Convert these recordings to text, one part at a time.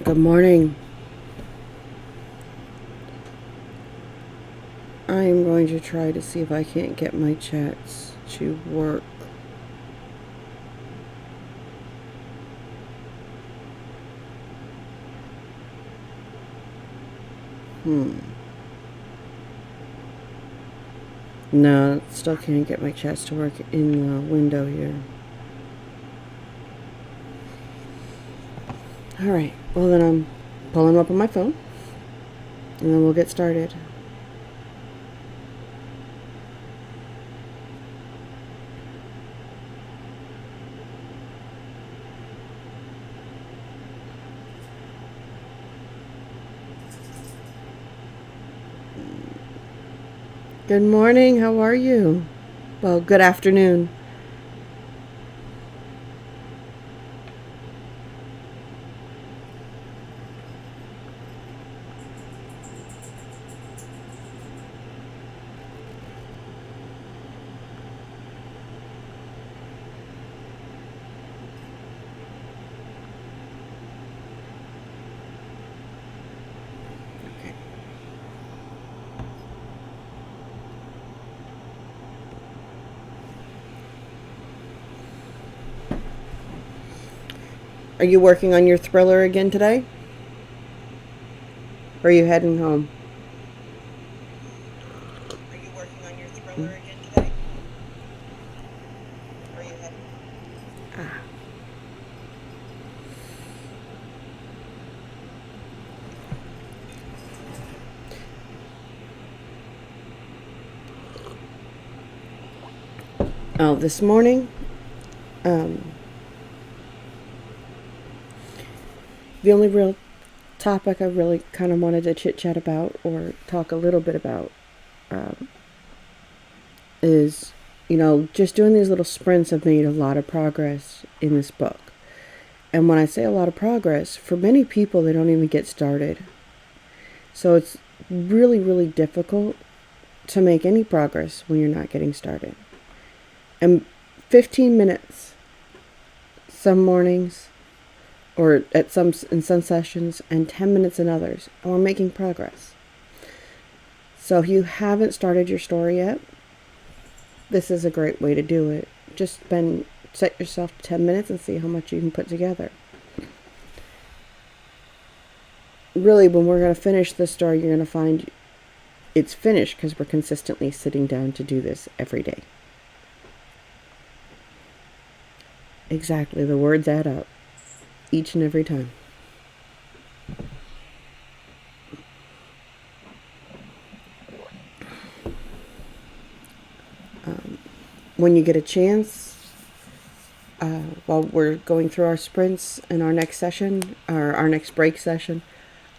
Good morning. I am going to try to see if I can't get my chats to work. No, still can't get my chats to work in the window here. Alright, well then I'm pulling them up on my phone, and then we'll get started. Good morning, how are you? Well, good afternoon. Are you working on your thriller again today? Or are you heading home? Are you working on your thriller again today? Or are you heading? Oh, this morning, the only real topic I really kind of wanted to chit-chat about or talk a little bit about is, just doing these little sprints have made a lot of progress in this book. And when I say a lot of progress, for many people, they don't even get started. So it's really, really difficult to make any progress when you're not getting started. And 15 minutes some mornings, or in some sessions, and 10 minutes in others, and we're making progress. So if you haven't started your story yet, this is a great way to do it. Just set yourself 10 minutes and see how much you can put together. Really, when we're going to finish this story, you're going to find it's finished because we're consistently sitting down to do this every day. Exactly, the words add up each and every time. When you get a chance, while we're going through our sprints in our next session, or our next break session,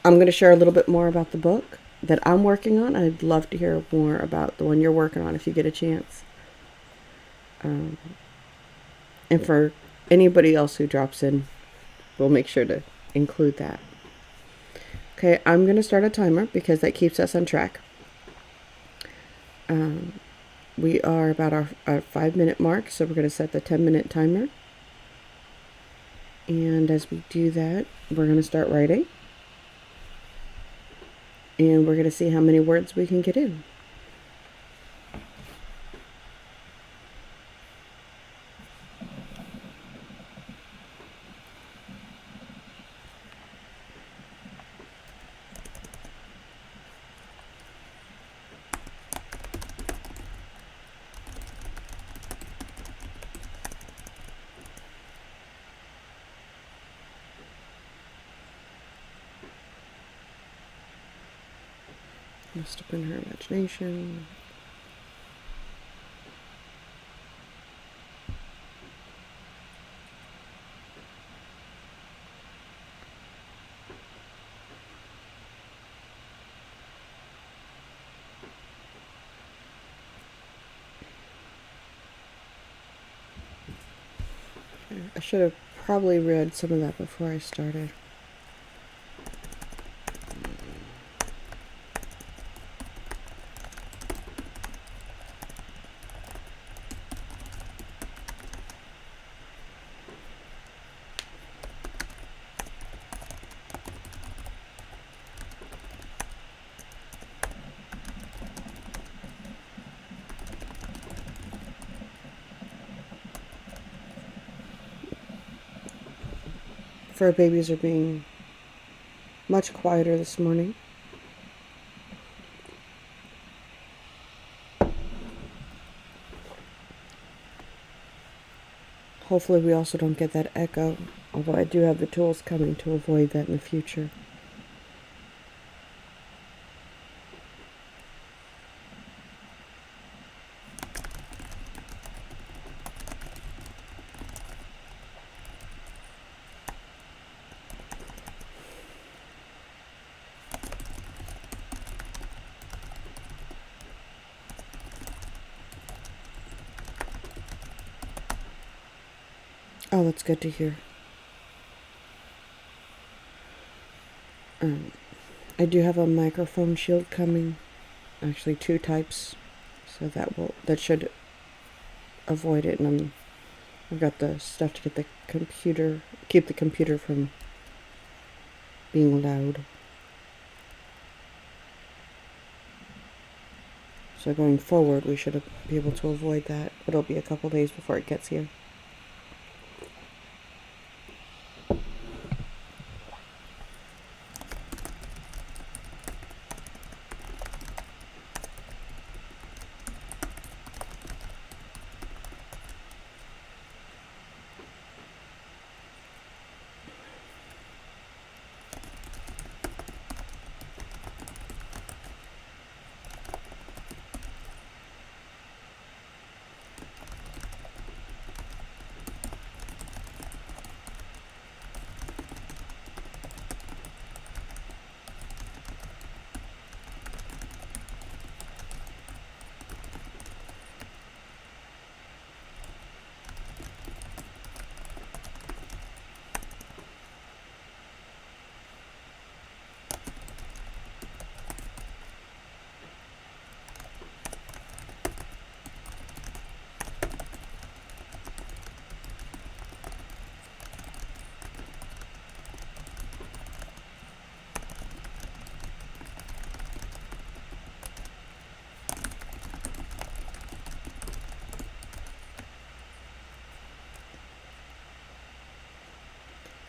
I'm going to share a little bit more about the book that I'm working on. I'd love to hear more about the one you're working on if you get a chance. And for anybody else who drops in, we'll make sure to include that. Okay, I'm going to start a timer because that keeps us on track. We are about our 5-minute mark, so we're going to set the 10-minute timer. And as we do that, we're going to start writing. And we're going to see how many words we can get in. Must have been her imagination. I should have probably read some of that before I started. Fur babies are being much quieter this morning. Hopefully we also don't get that echo, although I do have the tools coming to avoid that in the future. Oh, that's good to hear. I do have a microphone shield coming, actually 2 types, so that should avoid it. And I've got the stuff to keep the computer from being loud. So going forward, we should be able to avoid that. But it'll be a couple days before it gets here.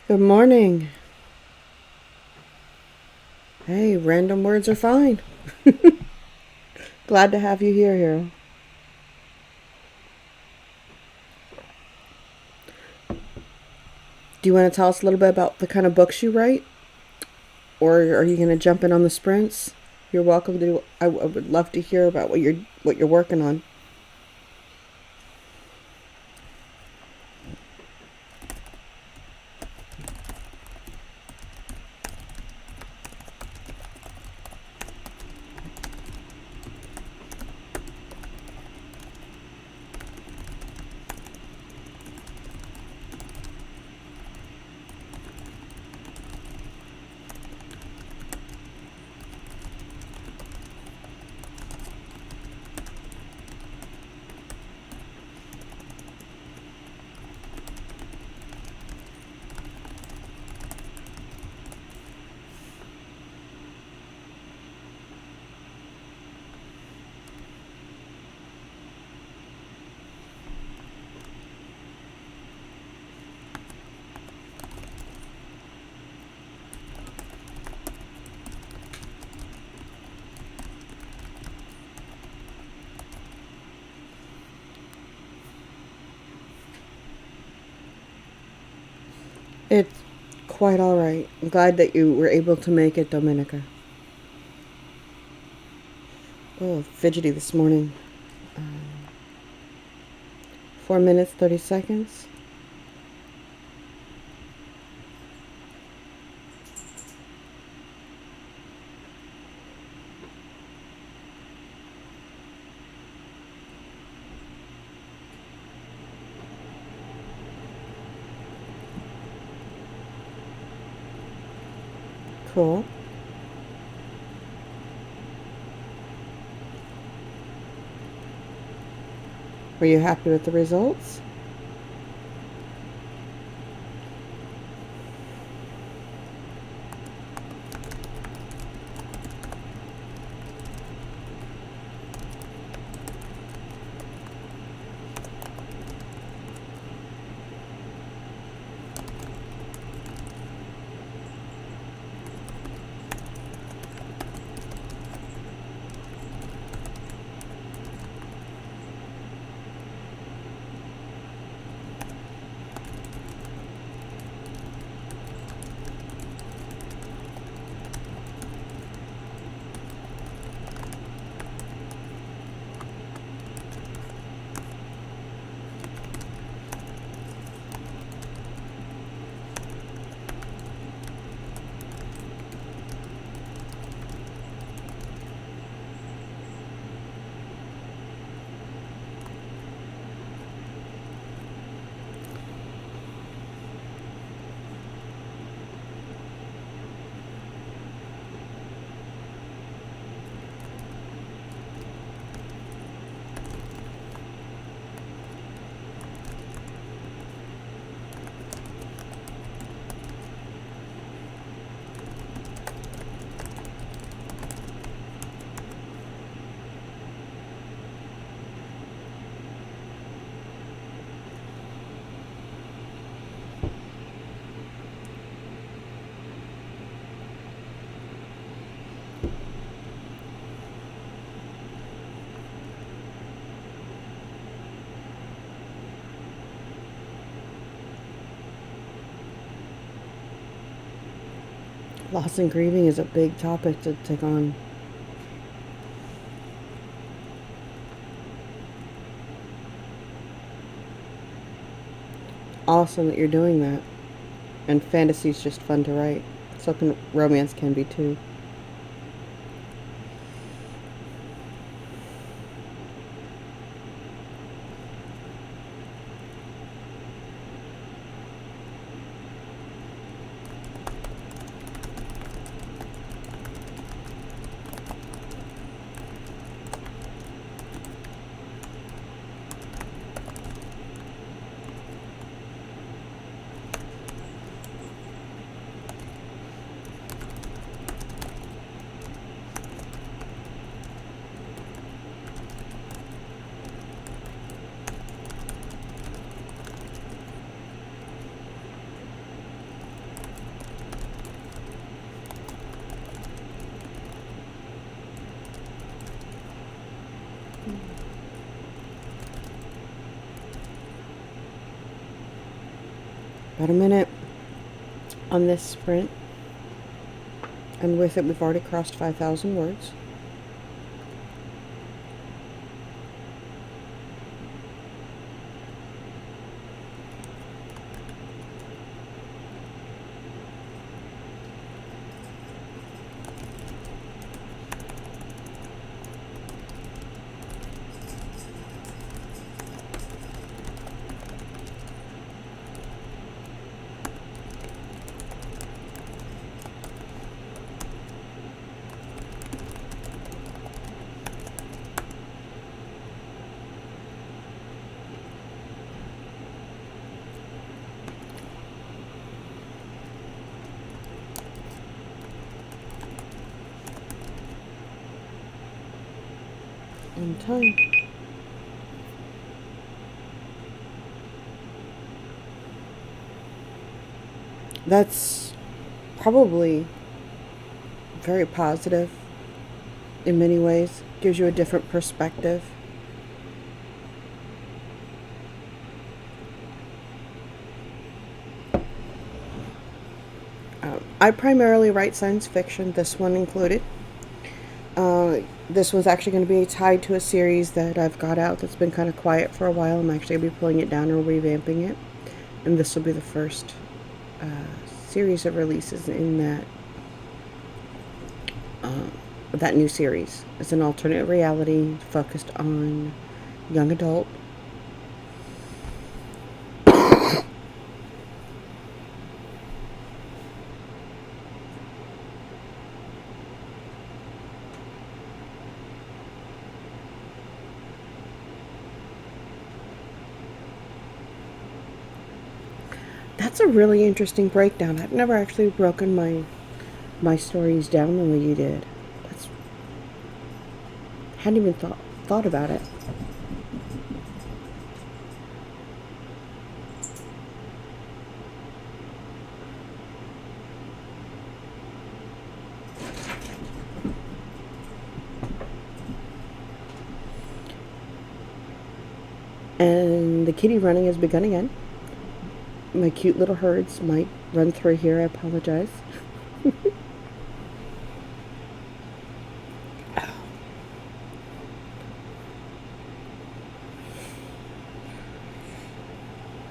Good morning. Hey, random words are fine. Glad to have you here, Hero. Do you want to tell us a little bit about the kind of books you write? Or are you going to jump in on the sprints? You're welcome to. I would love to hear about what you're working on. It's quite all right. I'm glad that you were able to make it, Dominica. Oh, fidgety this morning. 4 minutes, 30 seconds. Cool. Were you happy with the results? Loss and grieving is a big topic to take on. Awesome that you're doing that. And fantasy is just fun to write. So can romance can be too. About a minute on this sprint, and with it we've already crossed 5,000 words. In time. That's probably very positive in many ways. Gives you a different perspective. I primarily write science fiction, this one included. This was actually going to be tied to a series that I've got out that's been kind of quiet for a while. I'm actually going to be pulling it down or revamping it. And this will be the first series of releases in that new series. It's an alternate reality focused on young adult. That's a really interesting breakdown. I've never actually broken my stories down the way you did. That's hadn't even thought about it. And the kitty running has begun again. My cute little herds might run through here. I apologize.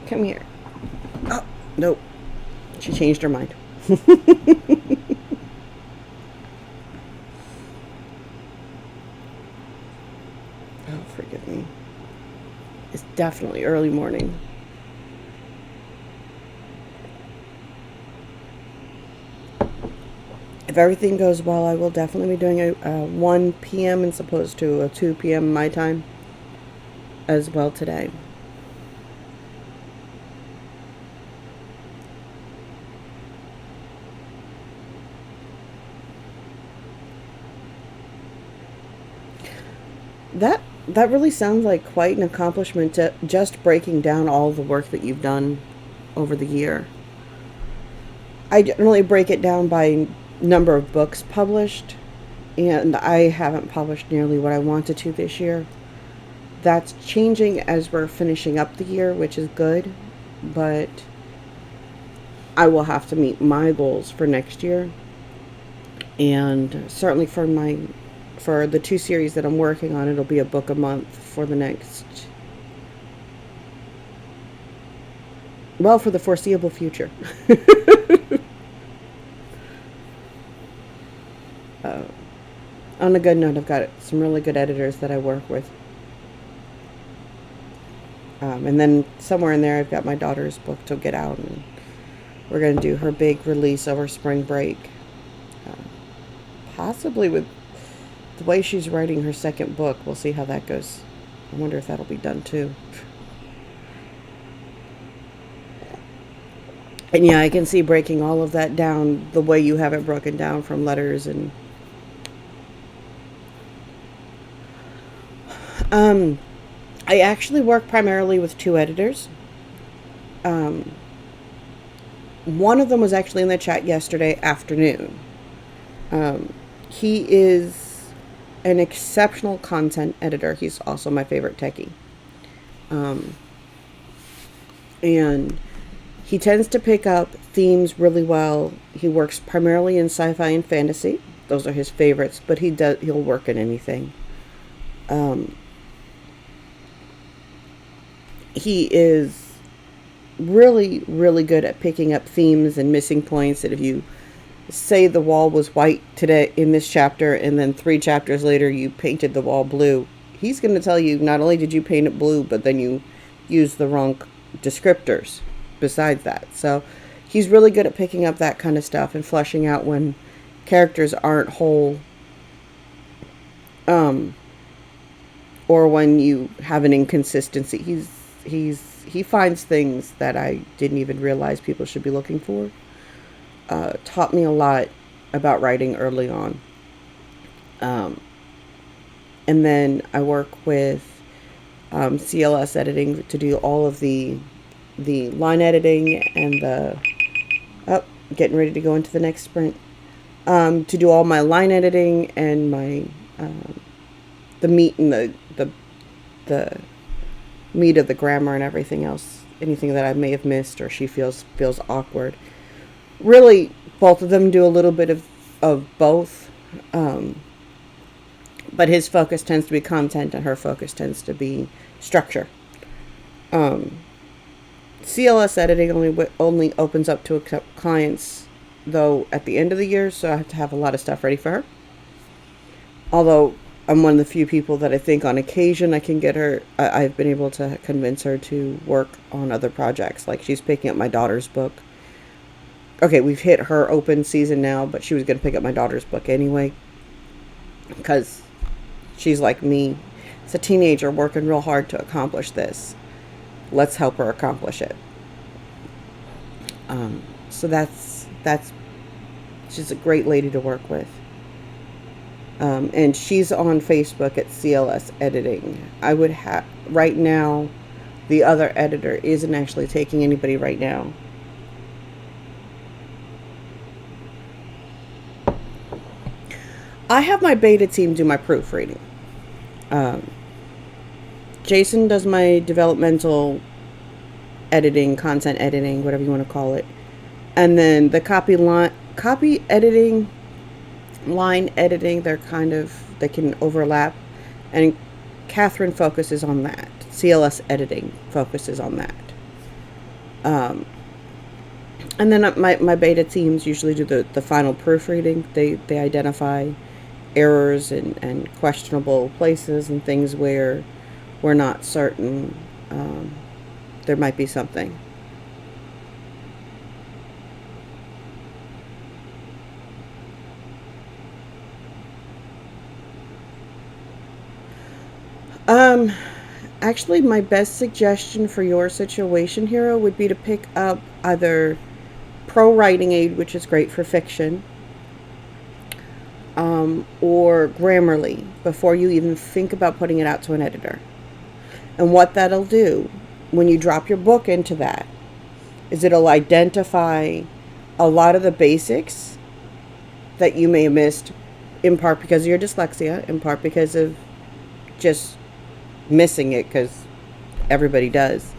Come here. Oh, nope. She changed her mind. Oh, forgive me. It's definitely early morning. If everything goes well, I will definitely be doing a 1 p.m. as opposed to a 2 p.m. my time as well today. That really sounds like quite an accomplishment, to just breaking down all the work that you've done over the year. I generally break it down by number of books published, and I haven't published nearly what I wanted to this year. That's changing as we're finishing up the year, which is good, but I will have to meet my goals for next year And certainly for the 2 series that I'm working on, it'll be a book a month for the next, well, for the foreseeable future. On a good note, I've got some really good editors that I work with. And then somewhere in there, I've got my daughter's book to get out, and we're going to do her big release over spring break. Possibly with the way she's writing her second book. We'll see how that goes. I wonder if that'll be done too. And yeah, I can see breaking all of that down the way you have it broken down from letters and I actually work primarily with 2 editors. One of them was actually in the chat yesterday afternoon. He is an exceptional content editor. He's also my favorite techie. And he tends to pick up themes really well. He works primarily in sci-fi and fantasy. Those are his favorites, but he'll work in anything. He is really, really good at picking up themes and missing points. That if you say the wall was white today in this chapter, and then 3 chapters later you painted the wall blue, he's going to tell you not only did you paint it blue, but then you used the wrong descriptors besides that. So he's really good at picking up that kind of stuff and fleshing out when characters aren't whole, or when you have an inconsistency. He finds things that I didn't even realize people should be looking for. Taught me a lot about writing early on. And then I work with CLS Editing to do all of the line editing and getting ready to go into the next sprint. To do all my line editing and my the meat and the meat of the grammar and everything else, anything that I may have missed or she feels awkward. Really, both of them do a little bit of both, but his focus tends to be content and her focus tends to be structure. CLS Editing only opens up to accept clients, though, at the end of the year, so I have to have a lot of stuff ready for her. Although I'm one of the few people that I think on occasion I can get her, I've been able to convince her to work on other projects. Like she's picking up my daughter's book. Okay, we've hit her open season now, but she was going to pick up my daughter's book anyway. Because she's like me. It's a teenager working real hard to accomplish this. Let's help her accomplish it. So that's she's a great lady to work with. And she's on Facebook at CLS Editing. I would have, right now, the other editor isn't actually taking anybody right now. I have my beta team do my proofreading. Jason does my developmental editing, content editing, whatever you want to call it. And then the copy editing, line editing, they can overlap. And Catherine focuses on that. CLS Editing focuses on that. And then my beta teams usually do the final proofreading. They identify errors and questionable places and things where we're not certain there might be something. Actually, my best suggestion for your situation, Hero, would be to pick up either Pro Writing Aid, which is great for fiction, or Grammarly before you even think about putting it out to an editor. And what that'll do when you drop your book into that is it'll identify a lot of the basics that you may have missed, in part because of your dyslexia, in part because of just missing it, because everybody does.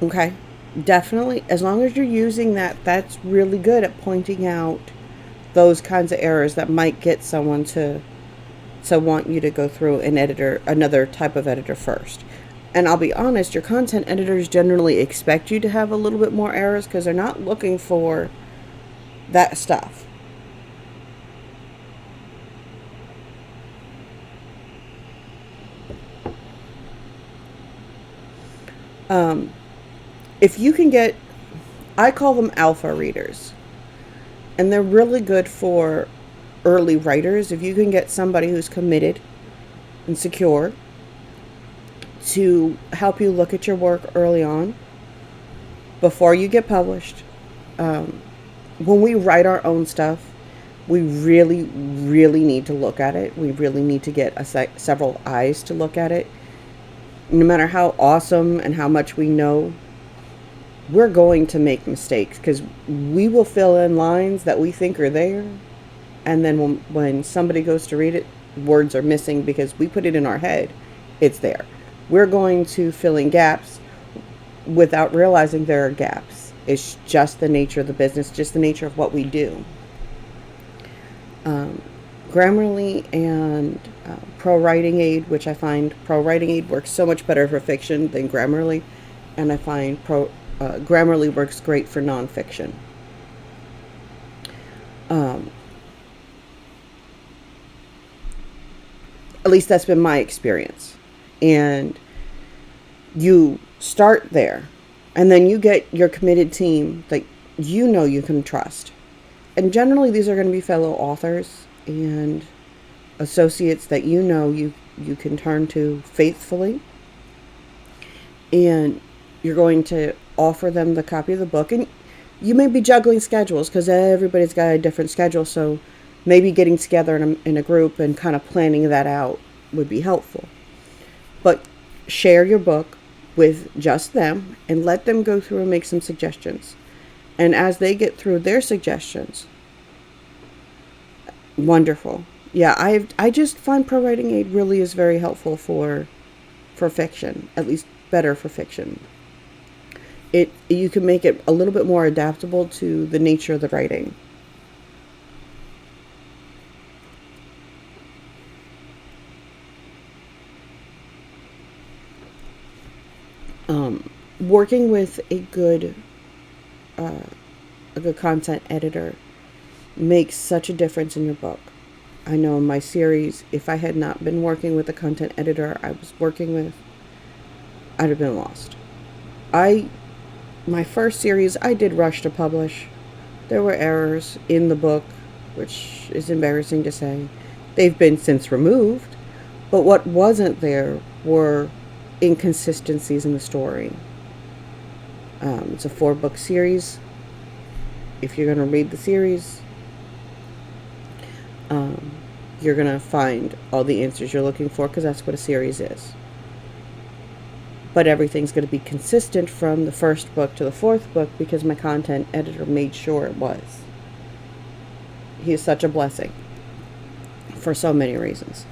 Okay. definitely, as long as you're using that, that's really good at pointing out those kinds of errors that might get someone to want you to go through an editor, another type of editor first. And I'll be honest, your content editors generally expect you to have a little bit more errors because they're not looking for that stuff. If you can get, I call them alpha readers, and they're really good for early writers. If you can get somebody who's committed and secure to help you look at your work early on before you get published. When we write our own stuff, we really, really need to look at it. We really need to get several eyes to look at it. No matter how awesome and how much we know, we're going to make mistakes because we will fill in lines that we think are there. And then when somebody goes to read it, words are missing because we put it in our head. It's there. We're going to fill in gaps without realizing there are gaps. It's just the nature of the business, just the nature of what we do. Grammarly and Pro Writing Aid, which I find Pro Writing Aid works so much better for fiction than Grammarly, and I find Grammarly works great for nonfiction. At least that's been my experience. And you start there, and then you get your committed team that you know you can trust. And generally these are going to be fellow authors and associates that you know you can turn to faithfully. And you're going to offer them the copy of the book. And you may be juggling schedules because everybody's got a different schedule. So maybe getting together in a group and kind of planning that out would be helpful. But share your book with just them and let them go through and make some suggestions. And as they get through their suggestions, wonderful. Yeah, I just find Pro Writing Aid really is very helpful for fiction, at least better for fiction. You can make it a little bit more adaptable to the nature of the writing. Working with a good content editor makes such a difference in your book. I know in my series, if I had not been working with the content editor I was working with, I'd have been lost. My first series, I did rush to publish. There were errors in the book, which is embarrassing to say. They've been since removed, but what wasn't there were inconsistencies in the story. It's a 4-book series. If you're going to read the series, you're going to find all the answers you're looking for because that's what a series is. But everything's going to be consistent from the first book to the 4th book because my content editor made sure it was. He is such a blessing for so many reasons.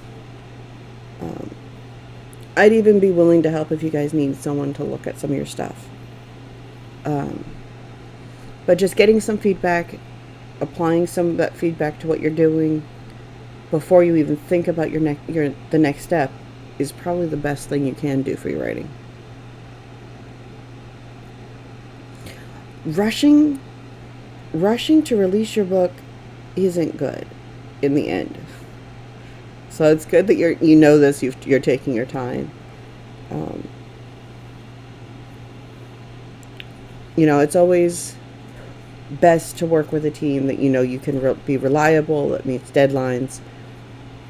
I'd even be willing to help if you guys need someone to look at some of your stuff. But just getting some feedback, applying some of that feedback to what you're doing before you even think about the next step is probably the best thing you can do for your writing. Rushing to release your book isn't good in the end. So it's good that you know this. You're taking your time. It's always best to work with a team that you know you can be reliable, that meets deadlines.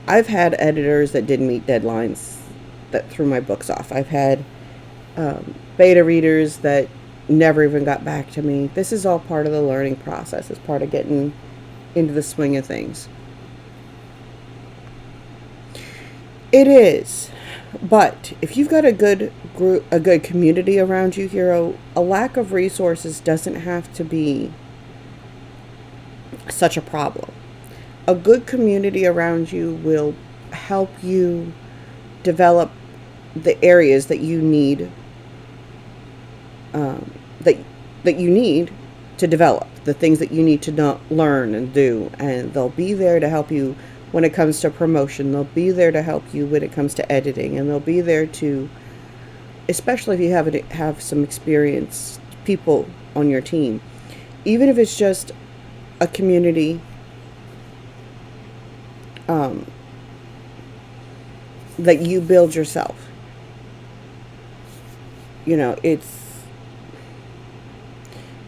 I've had editors that didn't meet deadlines that threw my books off. I've had beta readers that never even got back to me. This is all part of the learning process. It's part of getting into the swing of things. It is. But if you've got a good group, a good community around you, Hero, a lack of resources doesn't have to be such a problem. A good community around you will help you develop the areas that you need that that you need to develop, the things that you need to learn and do, and they'll be there to help you when it comes to promotion. They'll be there to help you when it comes to editing, and they'll be there to, especially if you have some experienced people on your team, even if it's just a community that you build yourself. You know,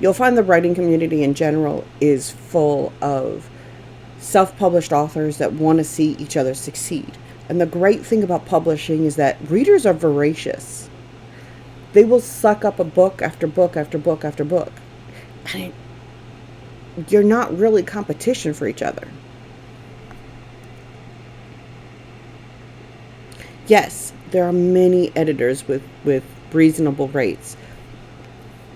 you'll find the writing community in general is full of self-published authors that want to see each other succeed. And the great thing about publishing is that readers are voracious. They will suck up a book after book after book after book. And you're not really competition for each other. Yes, there are many editors with reasonable rates.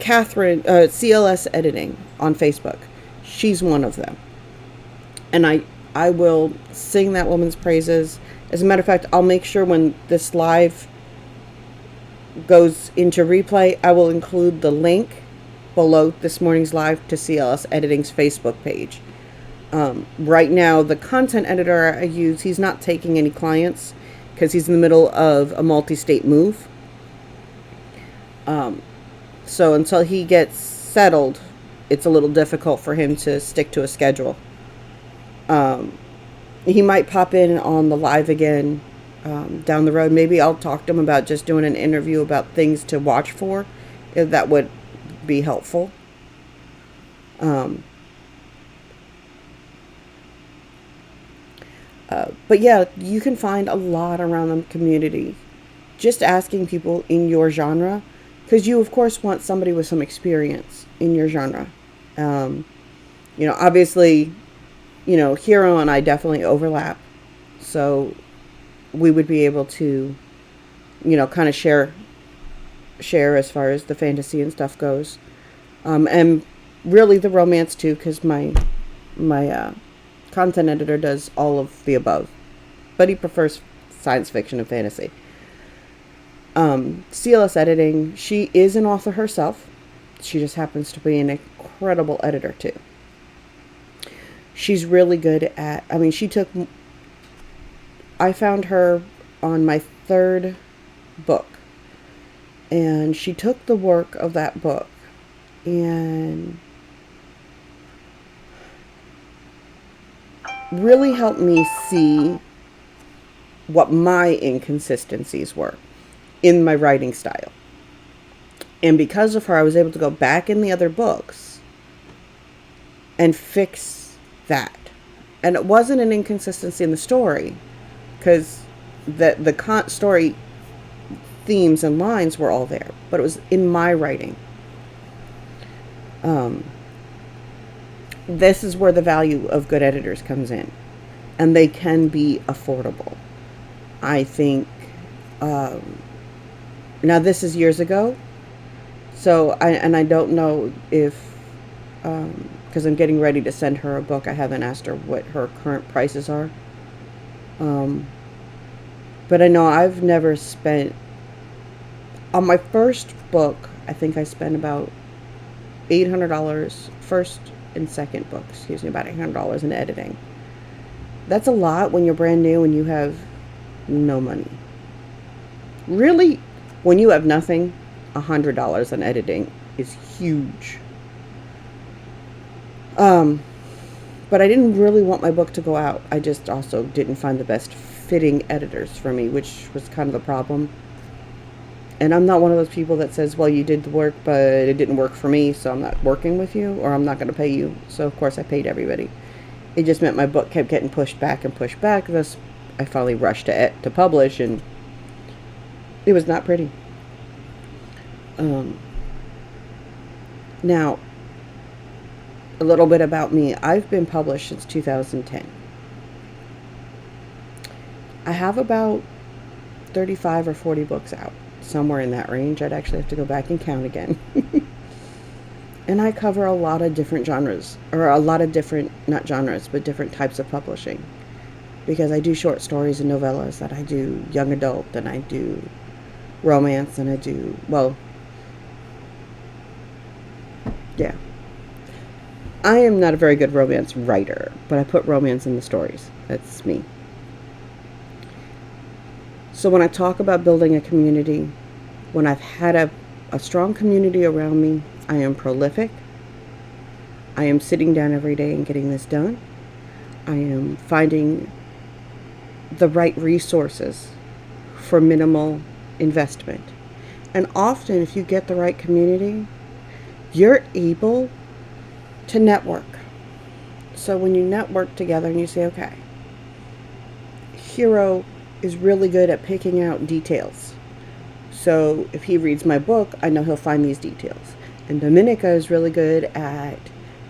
Catherine, CLS Editing on Facebook, she's one of them. And I will sing that woman's praises. As a matter of fact, I'll make sure when this live goes into replay, I will include the link below this morning's live to CLS Editing's Facebook page. Right now, the content editor I use, he's not taking any clients because he's in the middle of a multi-state move. So until he gets settled, it's a little difficult for him to stick to a schedule. He might pop in on the live again down the road. Maybe I'll talk to him about just doing an interview about things to watch for, if that would be helpful. But yeah, you can find a lot around the community. Just asking people in your genre, because you of course want somebody with some experience in your genre. Obviously, Hero and I definitely overlap, so we would be able to, kind of share as far as the fantasy and stuff goes, and really the romance too, because my content editor does all of the above, but he prefers science fiction and fantasy. CLS Editing, she is an author herself. She just happens to be an incredible editor too. She's really good at, I found her on my third book, and she took the work of that book and really helped me see what my inconsistencies were in my writing style. And because of her, I was able to go back in the other books and fix that. And it wasn't an inconsistency in the story, because the story themes and lines were all there, but it was in my writing. This is where the value of good editors comes in, and they can be affordable. I think, now this is years ago, so I don't know if, because I'm getting ready to send her a book, I haven't asked her what her current prices are. But I know I've never spent, on my first book, I think I spent about $800, first and second book, about $800 in editing. That's a lot when you're brand new and you have no money. Really, when you have nothing, $100 in editing is huge. But I didn't really want my book to go out. I just also didn't find the best fitting editors for me, which was kind of the problem. And I'm not one of those people that says, well, you did the work, but it didn't work for me, so I'm not working with you, or I'm not going to pay you. So, of course, I paid everybody. It just meant my book kept getting pushed back and pushed back. Thus, I finally rushed to publish, and it was not pretty. Now, a little bit about me. I've been published since 2010. I have about 35 or 40 books out, somewhere in that range. I'd actually have to go back and count again. And I cover a lot of different genres, or a lot of different, not genres, but different types of publishing. Because I do short stories and novellas, and I do young adult, and I do romance, and I do, well, I am not a very good romance writer, but I put romance in the stories. That's me. So when I talk about building a community, when I've had a strong community around me, I am prolific. I am sitting down every day and getting this done. I am finding the right resources for minimal investment. And often, if you get the right community, you're able to network. So when you network together and you say, okay, Hero is really good at picking out details. So if he reads my book, I know he'll find these details. And Dominica is really good at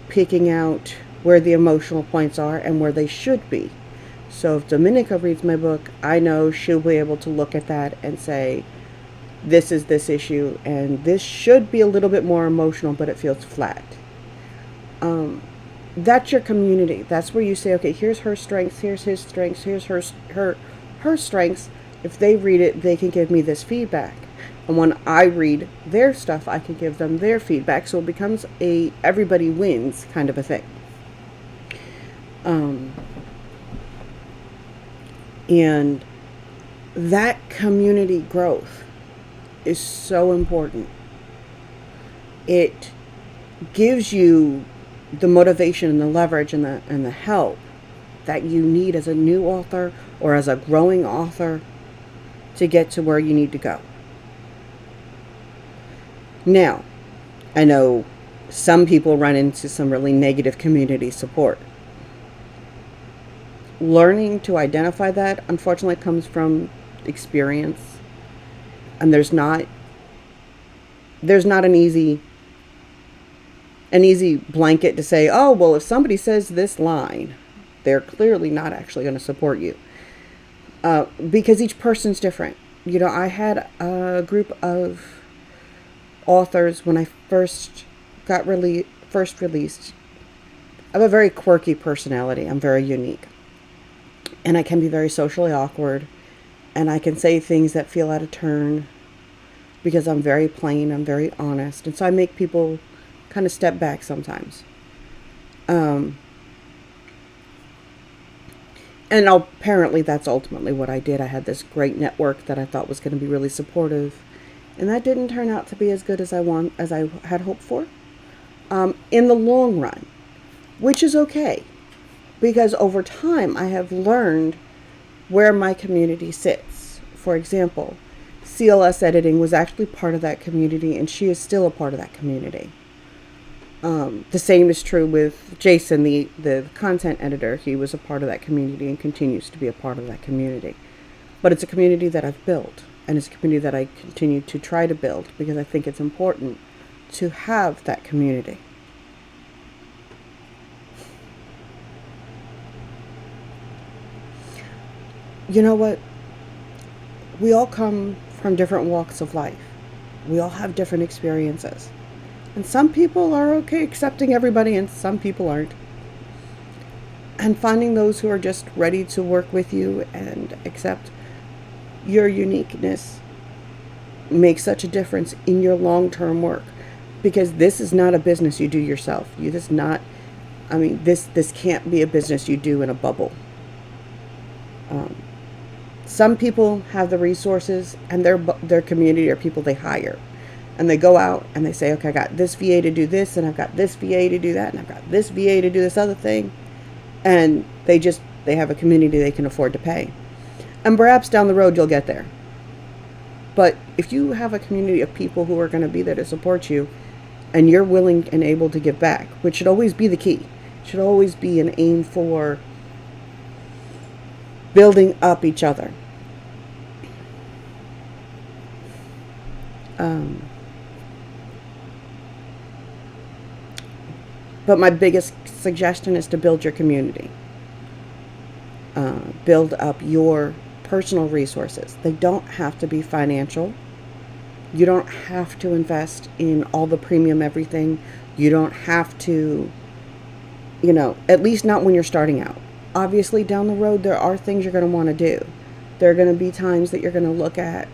picking out where the emotional points are and where they should be. So if Dominica reads my book, I know she'll be able to look at that and say, this is this issue, and this should be a little bit more emotional, but it feels flat. That's your community. That's where you say, okay, here's her strengths, here's his strengths, here's her strengths. If they read it, they can give me this feedback. And when I read their stuff, I can give them their feedback. So it becomes a everybody wins kind of a thing. And that community growth is so important. It gives you the motivation and the leverage and the help that you need as a new author or as a growing author to get to where you need to go. Now, I know some people run into some really negative community support. Learning to identify that, unfortunately, comes from experience. And there's not an easy blanket to say, oh, well, if somebody says this line, they're clearly not actually going to support you. Because each person's different. I had a group of authors when I first released. I have a very quirky personality. I'm very unique. And I can be very socially awkward. And I can say things that feel out of turn because I'm very plain, I'm very honest. And so I make people kind of step back sometimes. And apparently that's ultimately what I did. I had this great network that I thought was going to be really supportive. And that didn't turn out to be as good as I had hoped for in the long run, which is okay. Because over time, I have learned where my community sits. For example, CLS Editing was actually part of that community, and she is still a part of that community. The same is true with Jason, the content editor. He was a part of that community and continues to be a part of that community. But it's a community that I've built, and it's a community that I continue to try to build because I think it's important to have that community. You know what? We all come from different walks of life. We all have different experiences. And some people are okay accepting everybody and some people aren't. And finding those who are just ready to work with you and accept your uniqueness makes such a difference in your long-term work. Because this is not a business you do yourself. This can't be a business you do in a bubble. Some people have the resources and their community are people they hire. And they go out and they say, okay, I got this VA to do this, and I've got this VA to do that, and I've got this VA to do this other thing. And they have a community they can afford to pay. And perhaps down the road you'll get there. But if you have a community of people who are going to be there to support you, and you're willing and able to give back, which should always be the key, should always be an aim for building up each other. But my biggest suggestion is to build your community. Build up your personal resources. They don't have to be financial. You don't have to invest in all the premium everything. You don't have to, at least not when you're starting out. Obviously, down the road, there are things you're going to want to do. There are going to be times that you're going to look at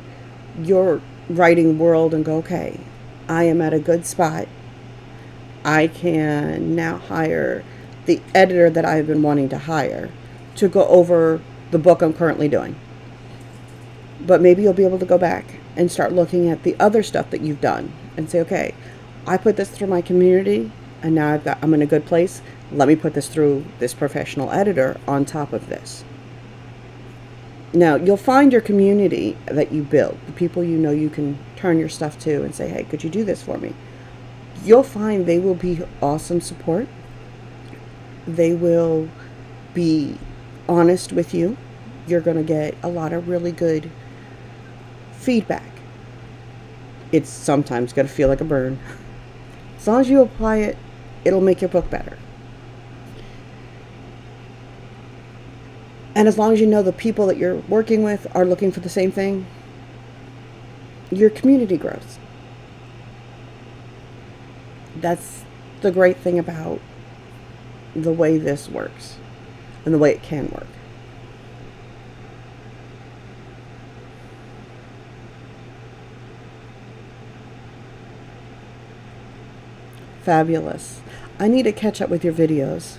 your writing world and go, okay, I am at a good spot. I can now hire the editor that I've been wanting to hire to go over the book I'm currently doing. But maybe you'll be able to go back and start looking at the other stuff that you've done and say, okay, I put this through my community and now I'm in a good place. Let me put this through this professional editor on top of this. Now, you'll find your community that you build, the people you know you can turn your stuff to and say, hey, could you do this for me? You'll find they will be awesome support. They will be honest with you. You're going to get a lot of really good feedback. It's sometimes going to feel like a burn. As long as you apply it, it'll make your book better. And as long as you know the people that you're working with are looking for the same thing, your community grows. That's the great thing about the way this works and the way it can work. Fabulous. I need to catch up with your videos.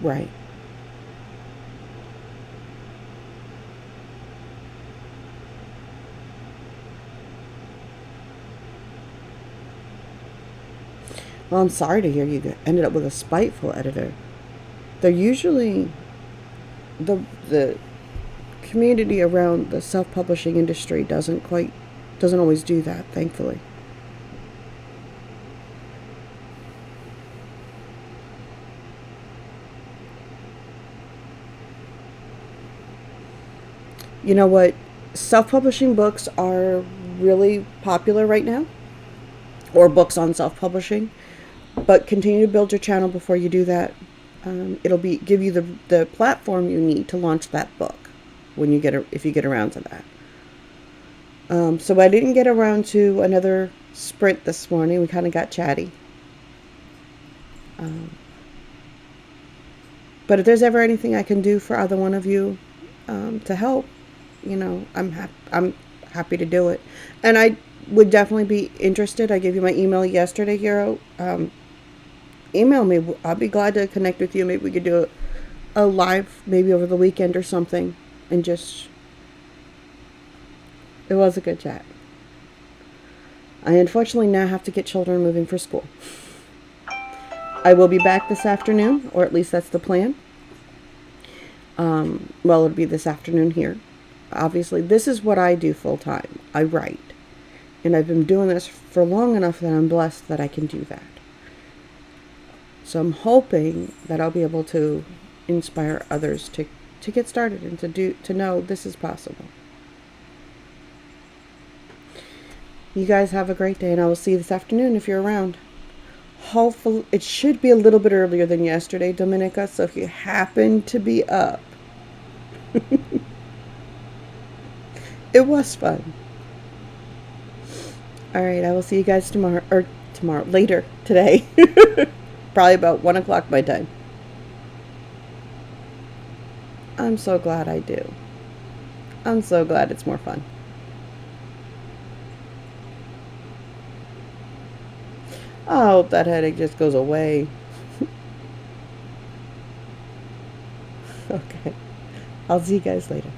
Right. Well, I'm sorry to hear you ended up with a spiteful editor. They're usually the community around the self-publishing industry doesn't always do that, thankfully. You know what? Self-publishing books are really popular right now, or books on self-publishing. But continue to build your channel before you do that. It'll give you the platform you need to launch that book when if you get around to that. So I didn't get around to another sprint this morning. We kind of got chatty. But if there's ever anything I can do for either one of you to help, I'm happy to do it. And I would definitely be interested. I gave you my email yesterday, Hero. Email me. I'll be glad to connect with you. Maybe we could do a live maybe over the weekend or something. And it was a good chat. I unfortunately now have to get children moving for school. I will be back this afternoon, or at least that's the plan. Well, it'll be this afternoon here. Obviously, this is what I do full time. I write. And I've been doing this for long enough that I'm blessed that I can do that. So I'm hoping that I'll be able to inspire others to get started and to know this is possible. You guys have a great day, and I will see you this afternoon if you're around. Hopefully, it should be a little bit earlier than yesterday, Dominica, so if you happen to be up. It was fun. All right, I will see you guys later today. Probably about 1 o'clock my time. I'm so glad I do. I'm so glad it's more fun. I hope that headache just goes away. Okay. I'll see you guys later.